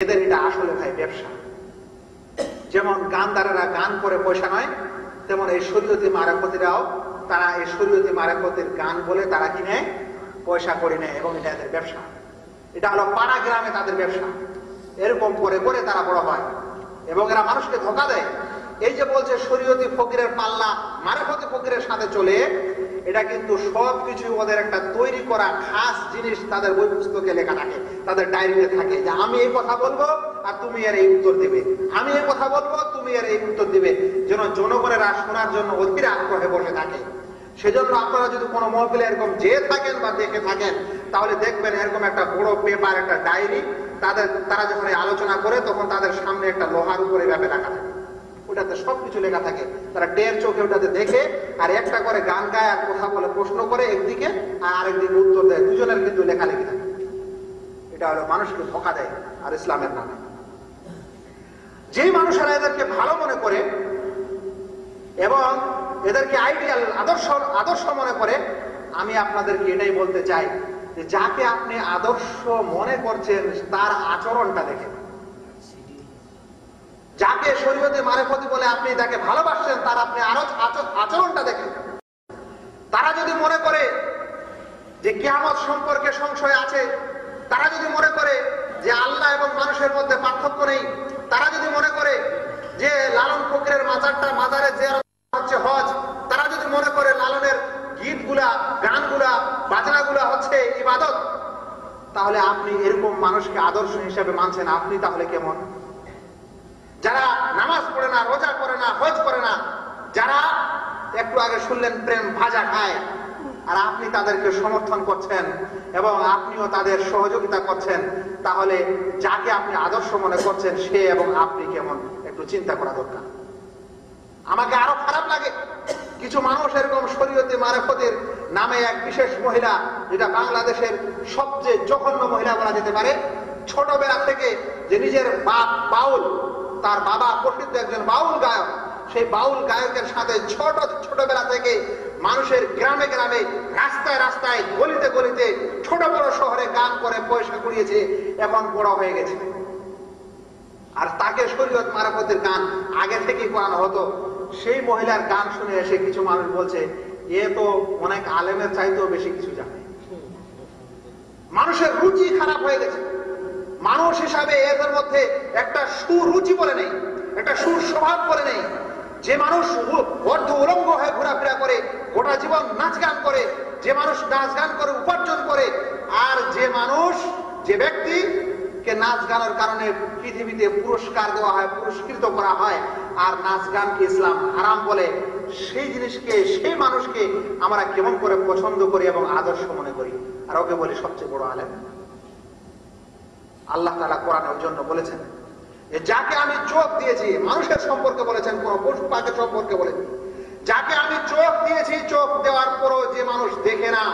এদের এটা আসলে ভাই ব্যবসা। যেমন গানদারেরা গান করে পয়সা নয়, তেমন এই শরীয়তি মারেফতিরাও তারা এই শরীয়তি মারেফতের গান বলে তারা কি নেয়, পয়সা করে নেয়, এবং এটা এদের ব্যবসা। এটা হলো পাড়া গ্রামে তাদের ব্যবসা। এরকম করে করে তারা বড় হয় এবং এরা মানুষকে ধোঁকা দেয়। এই যে বলছে শরীয়তি ফকিরের পাল্লা মারেফতি ফকিরের সাথে চলে, এটা কিন্তু সবকিছু ওদের একটা তৈরি করা খাস জিনিস তাদের বই পুস্তকে লেখা থাকে, তাদের ডায়েরিতে থাকে যে আমি এই কথা বলবো আর তুমি এর এই উত্তর দিবে, আমি এই কথা বলবো তুমি এর এই উত্তর দিবে, যেন জনগণেরা শোনার জন্য অধীর আগ্রহে বসে থাকে। সেজন্য আপনারা যদি কোনো মহফিলে এরকম যেয়ে থাকেন বা দেখে থাকেন, তাহলে দেখবেন এরকম একটা বড় পেপার, একটা ডায়েরি তারা যখন আলোচনা করে তখন তাদের সামনে একটা লোহার উপরে ব্যাপে রাখা থাকে, ওটাতে সবকিছু লেখা থাকে। তারা টের চোখে ওটাতে দেখে আর একটা করে গান গায় আর কথা বলে, প্রশ্ন করে একদিকে আর আরেকদিকে উত্তর দেয়, দুজনের কিন্তু লেখালেখি থাকে। এটা হলো মানুষকে ধোঁকা দেয় আর ইসলামের নামে। যেই মানুষেরা এদেরকে ভালো মনে করে এবং এদেরকে আইডিয়াল আদর্শ মনে করে, আমি আপনাদেরকে এটাই বলতে চাই যে যাকে আপনি আদর্শ মনে করছেন তার আচরণটা দেখেন। যাকে শরীয়তে মারেফতি বলে আপনি তাকে ভালোবাসছেন তার আপনি আরো আচরণটা দেখেন। তারা যদি মনে করে যে কিয়ামত সম্পর্কে সংশয় আছে, তারা যদি মনে করে যে আল্লাহ এবং মানুষের মধ্যে পার্থক্য নেই, তারা যদি মনে করে যে লালন ফকিরের মাজারে জিয়ারত হচ্ছে হজ, তারা যদি মনে করে লালনের গীতগুলা, গানগুলা, বাজনাগুলা হচ্ছে ইবাদত, তাহলে আপনি এরকম মানুষকে আদর্শ হিসেবে মানছেন। আপনি তাহলে কেমন? যারা নামাজ পড়ে না, রোজা করে না, হজ করে না, যারা একটু আগে শুনলেন প্রেম ভাজা খায়, আর আপনি তাদেরকে সমর্থন করছেন এবং আপনিও তাদের সহযোগিতা করছেন, তাহলে যাকে আপনি আদর্শ মনে করছেন সে এবং আপনি কেমন একটু চিন্তা করা দরকার। আমাকে আরো খারাপ লাগে কিছু মানুষ এরকম শরীয়তে মারেফতের নামে এক বিশেষ মহিলা, যেটা বাংলাদেশের সবচেয়ে জঘন্য মহিলা বলা যেতে পারে, ছোটবেলা থেকে যে নিজের বাপ বাউল, তার বাবা প্রসিদ্ধ একজন বাউল গায়ক, সেই বাউল গায়কের সাথে ছোটবেলা থেকে মানুষের গ্রামে গ্রামে, রাস্তায় রাস্তায়, গলিতে গলিতে, ছোট বড় শহরে গান করে পয়সা কুড়িয়েছে, এখন বড় হয়ে গেছে। আর তাকে শরীয়ত মারেফতের গান আগে থেকেই করানো হতো। সেই মহিলার গান শুনে এসে কিছু মানুষ বলছে এ তো অনেক আলেমের চাইতেও বেশি কিছু জানে। মানুষের রুচি খারাপ হয়ে গেছে। মানুষ হিসাবে এদের মধ্যে একটা সুরুচি বলে নেই, একটা সুস্বভাব বলে নেই। যে মানুষ অর্ধ উলঙ্গ হয়ে ঘোরাফেরা করে, গোটা জীবন নাচ গান করে, যে মানুষ নাচ গান করে উপার্জন করে, আর যে ব্যক্তিকে নাচ গানের কারণে পৃথিবীতে পুরস্কার দেওয়া হয়, পুরস্কৃত করা হয়, আর নাচ গানকে ইসলাম হারাম বলে, সেই জিনিসকে, সেই মানুষকে আমরা কেমন করে পছন্দ করি এবং আদর্শ মনে করি, আর ওকে বলি সবচেয়ে বড় আলেম। আল্লাহ তাআলা কোরআনে ওই জন্য বলেছেন যে যাকে আমি চোখ দিয়েছি, মানুষের সম্পর্কে বলেছেন, কোন পশু পাখির সম্পর্কে বলেছেন, যাকে আমি চোখ দিয়েছি, চোখ দেওয়ার পরও যে মানুষ দেখে না